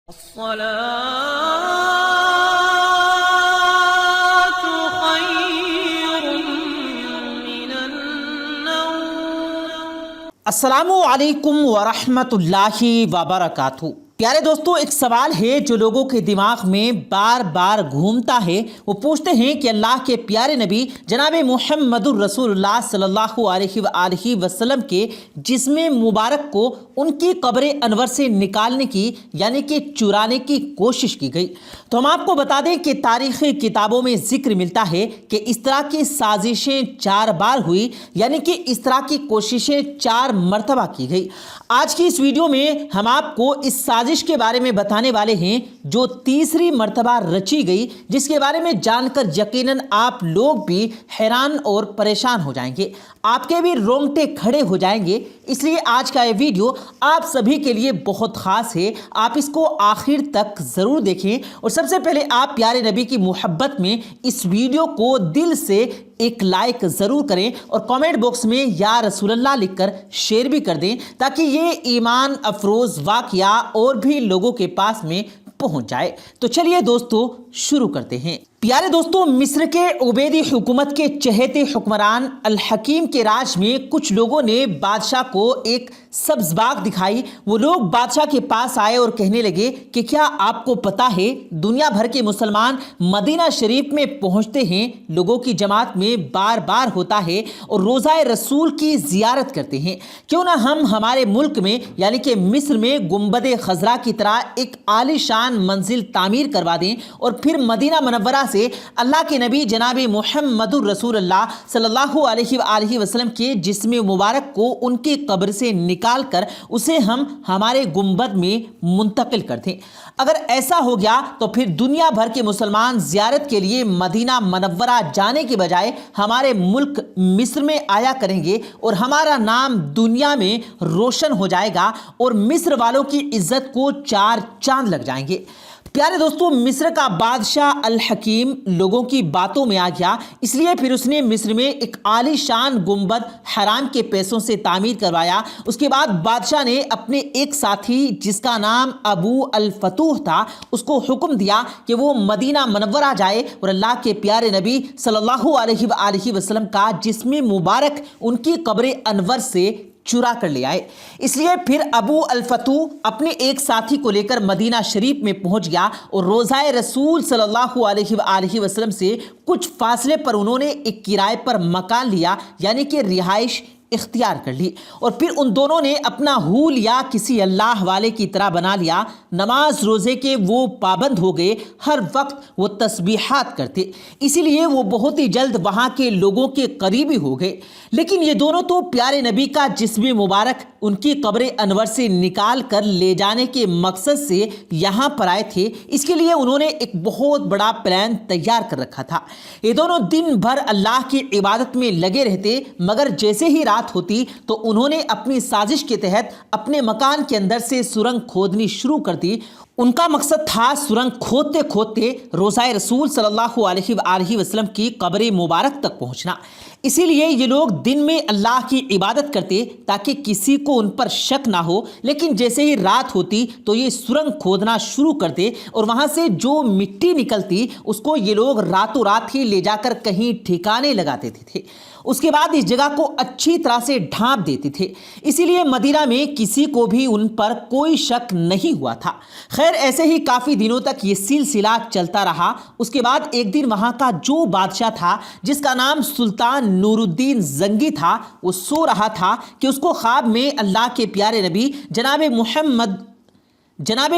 الصلاة خير من النوم۔ السلام علیکم ورحمۃ اللہ وبرکاتہ۔ پیارے دوستو، ایک سوال ہے جو لوگوں کے دماغ میں بار بار گھومتا ہے۔ وہ پوچھتے ہیں کہ اللہ کے پیارے نبی جناب محمد الرسول اللہ صلی اللہ علیہ وآلہ وسلم کے جسم مبارک کو ان کی قبر انور سے نکالنے کی یعنی کہ چرانے کی کوشش کی گئی۔ تو ہم آپ کو بتا دیں کہ تاریخی کتابوں میں ذکر ملتا ہے کہ اس طرح کی سازشیں 4 بار ہوئی، یعنی کہ اس طرح کی کوششیں 4 مرتبہ کی گئی۔ آج کی اس ویڈیو میں ہم آپ کو اس سازش کے بارے میں بتانے والے ہیں جو تیسری مرتبہ رچی گئی، جس کے بارے میں جان کر یقیناً آپ لوگ بھی حیران اور پریشان ہو جائیں گے، آپ کے بھی رونگٹے کھڑے ہو جائیں گے۔ اس لیے آج کا یہ ویڈیو آپ سبھی کے لیے بہت خاص ہے، آپ اس کو آخر تک ضرور دیکھیں۔ اور سب سے پہلے آپ پیارے نبی کی محبت میں اس ویڈیو کو دل سے ایک لائک ضرور کریں اور کامنٹ باکس میں یا رسول اللہ لکھ کر شیئر بھی کر دیں تاکہ یہ ایمان افروز واقعہ اور بھی لوگوں کے پاس میں پہنچ جائے۔ تو چلیے دوستو شروع کرتے ہیں۔ پیارے دوستو، مصر کے عبیدی حکومت کے چہیتے حکمران الحکیم کے راج میں کچھ لوگوں نے بادشاہ کو ایک سبز باغ دکھائی۔ وہ لوگ بادشاہ کے پاس آئے اور کہنے لگے کہ کیا آپ کو پتا ہے دنیا بھر کے مسلمان مدینہ شریف میں پہنچتے ہیں، لوگوں کی جماعت میں بار بار ہوتا ہے اور روضہ رسول کی زیارت کرتے ہیں۔ کیوں نہ ہم ہمارے ملک میں یعنی کہ مصر میں گنبد خضرا کی طرح ایک عالی شان منزل تعمیر کروا دیں اور پھر مدینہ منورہ سے اللہ کے نبی جناب محمد الرسول اللہ صلی اللہ علیہ وآلہ وسلم کے جسم مبارک کو ان کی قبر سے نکال کر اسے ہم ہمارے گنبد میں منتقل کر دیں۔ اگر ایسا ہو گیا تو پھر دنیا بھر کے مسلمان زیارت کے لیے مدینہ منورہ جانے کے بجائے ہمارے ملک مصر میں آیا کریں گے اور ہمارا نام دنیا میں روشن ہو جائے گا اور مصر والوں کی عزت کو 4 چاند لگ جائیں گے۔ پیارے دوستو، مصر کا بادشاہ الحکیم لوگوں کی باتوں میں آ گیا، اس لیے پھر اس نے مصر میں ایک عالی شان گنبد حرام کے پیسوں سے تعمیر کروایا۔ اس کے بعد بادشاہ نے اپنے ایک ساتھی جس کا نام ابو الفتوح تھا اس کو حکم دیا کہ وہ مدینہ منورہ جائے اور اللہ کے پیارے نبی صلی اللہ علیہ وآلہ وسلم کا جسم مبارک ان کی قبر انور سے چرا کر لے آئے۔ اس لیے پھر ابو الفتوح اپنے ایک ساتھی کو لے کر مدینہ شریف میں پہنچ گیا اور روضہ رسول صلی اللہ علیہ وآلہ وسلم سے کچھ فاصلے پر انہوں نے ایک کرائے پر مکان لیا یعنی کہ رہائش اختیار کر لی اور پھر ان دونوں نے اپنا حول یا کسی اللہ والے کی طرح بنا لیا۔ نماز روزے کے وہ پابند ہو گئے، ہر وقت وہ تسبیحات کرتے، اسی لیے وہ بہت ہی جلد وہاں کے لوگوں کے قریبی ہو گئے۔ لیکن یہ دونوں تو پیارے نبی کا جسم مبارک ان کی قبر انور سے نکال کر لے جانے کے مقصد سے یہاں پر آئے تھے، اس کے لیے انہوں نے ایک بہت بڑا پلان تیار کر رکھا تھا۔ یہ دونوں دن بھر اللہ کی عبادت میں لگے رہتے، مگر جیسے ہی رات ہوتی تو انہوں نے اپنی سازش کے تحت اپنے مکان کے اندر سے سرنگ کھودنی شروع کر دی۔ ان کا مقصد تھا سرنگ کھودتے کھودتے روضہ رسول صلی اللہ علیہ وآلہ وسلم کی قبر مبارک تک پہنچنا۔ اسی لیے یہ لوگ دن میں اللہ کی عبادت کرتے تاکہ کسی کو ان پر شک نہ ہو، لیکن جیسے ہی رات ہوتی تو یہ سرنگ کھودنا شروع کرتے اور وہاں سے جو مٹی نکلتی اس کو یہ لوگ راتوں رات ہی لے جا کر کہیں ٹھکانے لگا دیتے تھے۔ اس کے بعد اس جگہ کو اچھی طرح سے ڈھانپ دیتے تھے، اسی لیے مدینہ میں کسی کو بھی ان پر کوئی شک نہیں ہوا تھا۔ خیر، ایسے ہی کافی دنوں تک یہ سلسلہ چلتا رہا۔ اس کے بعد ایک دن وہاں کا جو بادشاہ تھا جس کا نام سلطان نور الدین زنگی تھا، وہ سو رہا تھا کہ اس کو خواب میں اللہ کے پیارے نبی جناب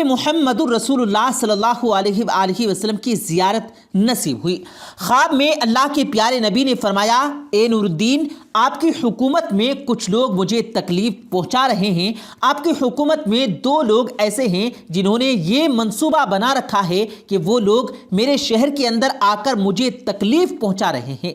محمد الرسول اللہ صلی اللہ علیہ وآلہ وسلم کی زیارت نصیب ہوئی۔ خواب میں اللہ کے پیارے نبی نے فرمایا، اے نور الدین، آپ کی حکومت میں کچھ لوگ مجھے تکلیف پہنچا رہے ہیں۔ آپ کی حکومت میں 2 لوگ ایسے ہیں جنہوں نے یہ منصوبہ بنا رکھا ہے کہ وہ لوگ میرے شہر کے اندر آ کر مجھے تکلیف پہنچا رہے ہیں۔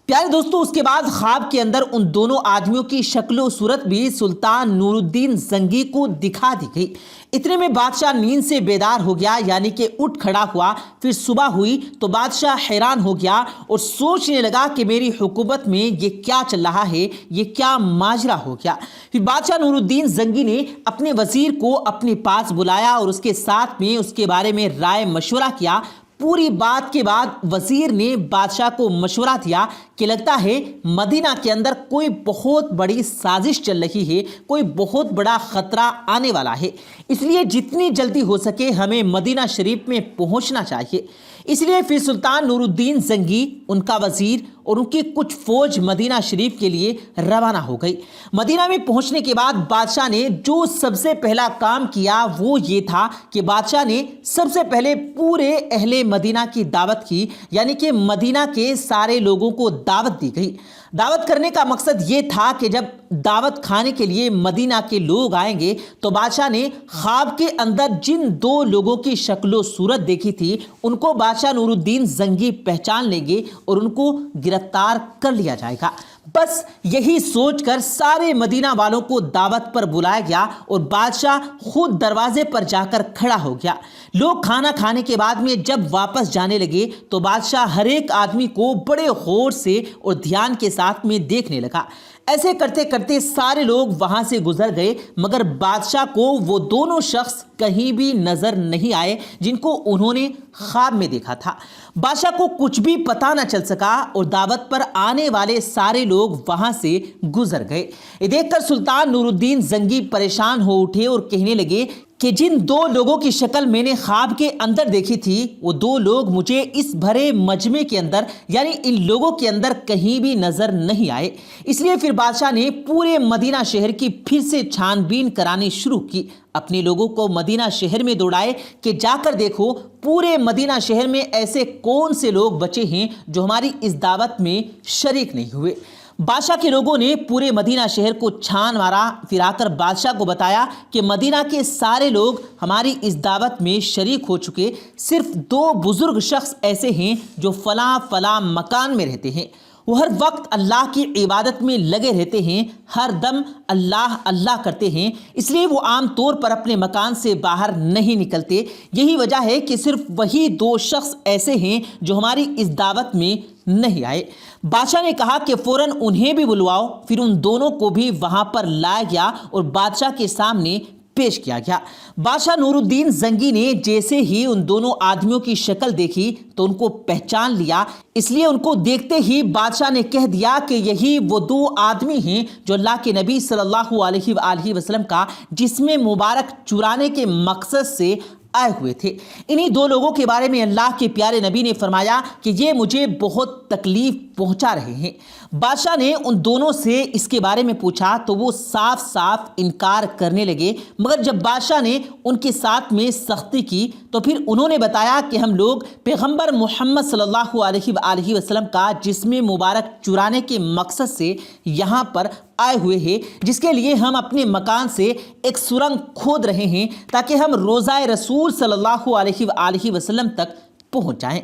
پیارے دوستو، اس کے بعد خواب کے اندر ان دونوں آدمیوں کی شکل و صورت بھی سلطان نور الدین زنگی کو دکھا دی گئی۔ اتنے میں بادشاہ نیند سے بیدار ہو گیا، یعنی کہ اٹھ کھڑا ہوا۔ پھر صبح ہوئی تو بادشاہ حیران ہو گیا اور سوچنے لگا کہ میری حکومت میں یہ کیا چل رہا ہے یہ کیا ماجرا ہو گیا۔ پھر بادشاہ نور الدین زنگی نے اپنے وزیر کو اپنے پاس بلایا اور اس کے ساتھ میں اس کے بارے میں رائے مشورہ کیا۔ پوری بات کے بعد وزیر نے بادشاہ کو مشورہ دیا کہ لگتا ہے مدینہ کے اندر کوئی بہت بڑی سازش چل رہی ہے، کوئی بہت بڑا خطرہ آنے والا ہے، اس لیے جتنی جلدی ہو سکے ہمیں مدینہ شریف میں پہنچنا چاہیے۔ اس لیے پھر سلطان نور الدین زنگی، ان کا وزیر اور ان کی کچھ فوج مدینہ شریف کے لیے روانہ ہو گئی۔ مدینہ میں پہنچنے کے بعد بادشاہ نے جو سب سے پہلا کام کیا وہ یہ تھا کہ بادشاہ نے سب سے پہلے پورے اہل مدینہ کی دعوت کی، یعنی کہ مدینہ کے سارے لوگوں کو دعوت دی گئی۔ دعوت کرنے کا مقصد یہ تھا کہ جب دعوت کھانے کے لیے مدینہ کے لوگ آئیں گے تو بادشاہ نے خواب کے اندر جن دو لوگوں کی شکل و صورت دیکھی تھی ان کو بادشاہ نور الدین زنگی پہچان لیں گے اور ان کو گرفتار کر لیا جائے گا۔ بس یہی سوچ کر سارے مدینہ والوں کو دعوت پر بلایا گیا اور بادشاہ خود دروازے پر جا کر کھڑا ہو گیا۔ لوگ کھانا کھانے کے بعد میں جب واپس جانے لگے تو بادشاہ ہر ایک آدمی کو بڑے غور سے اور دھیان کے ساتھ میں دیکھنے لگا۔ ایسے کرتے کرتے سارے لوگ وہاں سے گزر گئے، مگر بادشاہ کو وہ دونوں شخص کہیں بھی نظر نہیں آئے جن کو انہوں نے خواب میں دیکھا تھا۔ بادشاہ کو کچھ بھی پتہ نہ چل سکا اور دعوت پر آنے والے سارے لوگ وہاں سے گزر گئے۔ یہ دیکھ کر سلطان نور الدین زنگی پریشان ہو اٹھے اور کہنے لگے کہ جن دو لوگوں کی شکل میں نے خواب کے اندر دیکھی تھی وہ دو لوگ مجھے اس بھرے مجمع کے اندر یعنی ان لوگوں کے اندر کہیں بھی نظر نہیں آئے۔ اس لیے پھر بادشاہ نے پورے مدینہ شہر کی پھر سے چھان بین کرانی شروع کی۔ اپنے لوگوں کو مدینہ شہر میں دوڑائے کہ جا کر دیکھو پورے مدینہ شہر میں ایسے کون سے لوگ بچے ہیں جو ہماری اس دعوت میں شریک نہیں ہوئے۔ بادشاہ کے لوگوں نے پورے مدینہ شہر کو چھان مارا، پھر آ کر بادشاہ کو بتایا کہ مدینہ کے سارے لوگ ہماری اس دعوت میں شریک ہو چکے، صرف دو بزرگ شخص ایسے ہیں جو فلاں فلاں مکان میں رہتے ہیں، وہ ہر وقت اللہ کی عبادت میں لگے رہتے ہیں، ہر دم اللہ اللہ کرتے ہیں، اس لیے وہ عام طور پر اپنے مکان سے باہر نہیں نکلتے۔ یہی وجہ ہے کہ صرف وہی دو شخص ایسے ہیں جو ہماری اس دعوت میں نہیں آئے۔ بادشاہ نے کہا کہ فوراً انہیں بھی بلواؤ۔ پھر ان دونوں کو بھی وہاں پر لایا گیا اور بادشاہ کے سامنے پیش کیا گیا۔ بادشاہ نور الدین زنگی نے جیسے ہی ان دونوں آدمیوں کی شکل دیکھی تو ان کو پہچان لیا، اس لیے ان کو دیکھتے ہی بادشاہ نے کہہ دیا کہ یہی وہ دو آدمی ہیں جو اللہ کے نبی صلی اللہ علیہ وآلہ وسلم کا جسم مبارک چرانے کے مقصد سے آئے ہوئے تھے۔ انہی دو لوگوں کے بارے میں اللہ کے پیارے نبی نے فرمایا کہ یہ مجھے بہت تکلیف پہنچا رہے ہیں۔ بادشاہ نے ان دونوں سے اس کے بارے میں پوچھا تو وہ صاف صاف انکار کرنے لگے، مگر جب بادشاہ نے ان کے ساتھ میں سختی کی تو پھر انہوں نے بتایا کہ ہم لوگ پیغمبر محمد صلی اللہ علیہ وآلہ وسلم کا جسم مبارک چرانے کے مقصد سے یہاں پر آئے ہوئے ہیں، جس کے لیے ہم اپنے مکان سے ایک سرنگ کھود رہے ہیں تاکہ ہم روضہ رسول صلی اللہ علیہ وآلہ وسلم تک پہنچ جائیں۔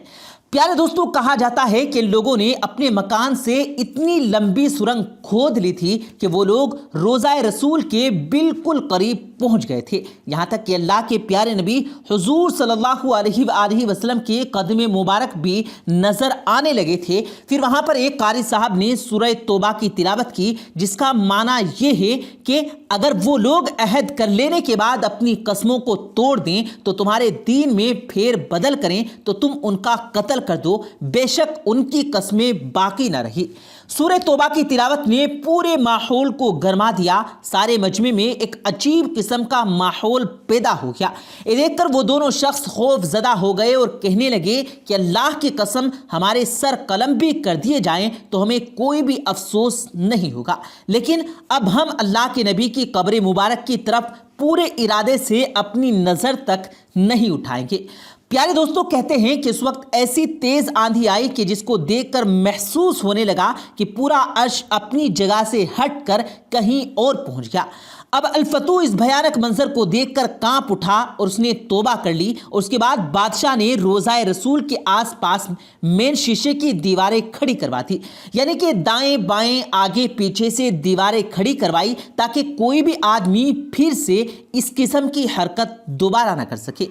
پیارے دوستو، کہا جاتا ہے کہ لوگوں نے اپنے مکان سے اتنی لمبی سرنگ کھود لی تھی کہ وہ لوگ روضہ رسول کے بالکل قریب پہنچ گئے تھے، یہاں تک کہ اللہ کے پیارے نبی حضور صلی اللہ علیہ وآلہ وسلم کے قدم مبارک بھی نظر آنے لگے تھے۔ پھر وہاں پر ایک قاری صاحب نے سورہ توبہ کی تلاوت کی، جس کا معنی یہ ہے کہ اگر وہ لوگ عہد کر لینے کے بعد اپنی قسموں کو توڑ دیں تو تمہارے دین میں پھیر بدل کریں تو تم ان کا قتل کر دو، بے شک ان کی قسمیں باقی نہ رہی۔ سورہ توبہ کی تلاوت نے پورے ماحول کو گرما دیا، سارے مجمع میں ایک عجیب قسم کا ماحول پیدا ہو گیا۔ یہ دیکھ کر وہ دونوں شخص خوف زدہ ہو گئے اور کہنے لگے کہ اللہ کی قسم ہمارے سر قلم بھی کر دیے جائیں تو ہمیں کوئی بھی افسوس نہیں ہوگا، لیکن اب ہم اللہ کے نبی کی قبر مبارک کی طرف پورے ارادے سے اپنی نظر تک نہیں اٹھائیں گے۔ پیارے دوستو، کہتے ہیں کہ اس وقت ایسی تیز آندھی آئی کہ جس کو دیکھ کر محسوس ہونے لگا کہ پورا عرش اپنی جگہ سے ہٹ کر کہیں اور پہنچ گیا۔ اب الفتو اس بھیانک منظر کو دیکھ کر کانپ اٹھا اور اس نے توبہ کر لی، اور اس کے بعد بادشاہ نے روضہ رسول کے آس پاس مین شیشے کی دیواریں کھڑی کروا دی، یعنی کہ دائیں بائیں آگے پیچھے سے دیواریں کھڑی کروائی تاکہ کوئی بھی آدمی پھر سے اس قسم کی حرکت دوبارہ نہ کر سکے۔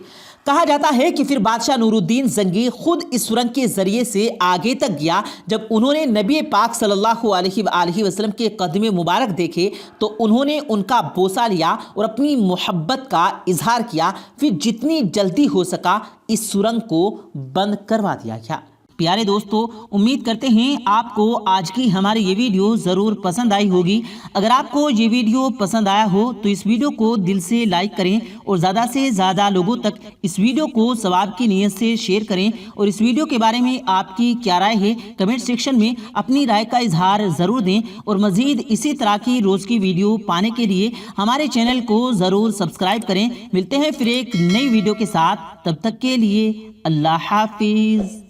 کہا جاتا ہے کہ پھر بادشاہ نور الدین زنگی خود اس سرنگ کے ذریعے سے آگے تک گیا۔ جب انہوں نے نبی پاک صلی اللہ علیہ وآلہ وسلم کے قدم مبارک دیکھے تو انہوں نے ان کا بوسہ لیا اور اپنی محبت کا اظہار کیا۔ پھر جتنی جلدی ہو سکا اس سرنگ کو بند کروا دیا گیا۔ پیارے دوستو، امید کرتے ہیں آپ کو آج کی ہماری یہ ویڈیو ضرور پسند آئی ہوگی۔ اگر آپ کو یہ ویڈیو پسند آیا ہو تو اس ویڈیو کو دل سے لائک کریں اور زیادہ سے زیادہ لوگوں تک اس ویڈیو کو ثواب کی نیت سے شیئر کریں، اور اس ویڈیو کے بارے میں آپ کی کیا رائے ہے کمنٹ سیکشن میں اپنی رائے کا اظہار ضرور دیں، اور مزید اسی طرح کی روز کی ویڈیو پانے کے لیے ہمارے چینل کو ضرور سبسکرائب کریں۔ ملتے ہیں پھر ایک نئی ویڈیو کے ساتھ، تب تک کے لیے اللہ حافظ۔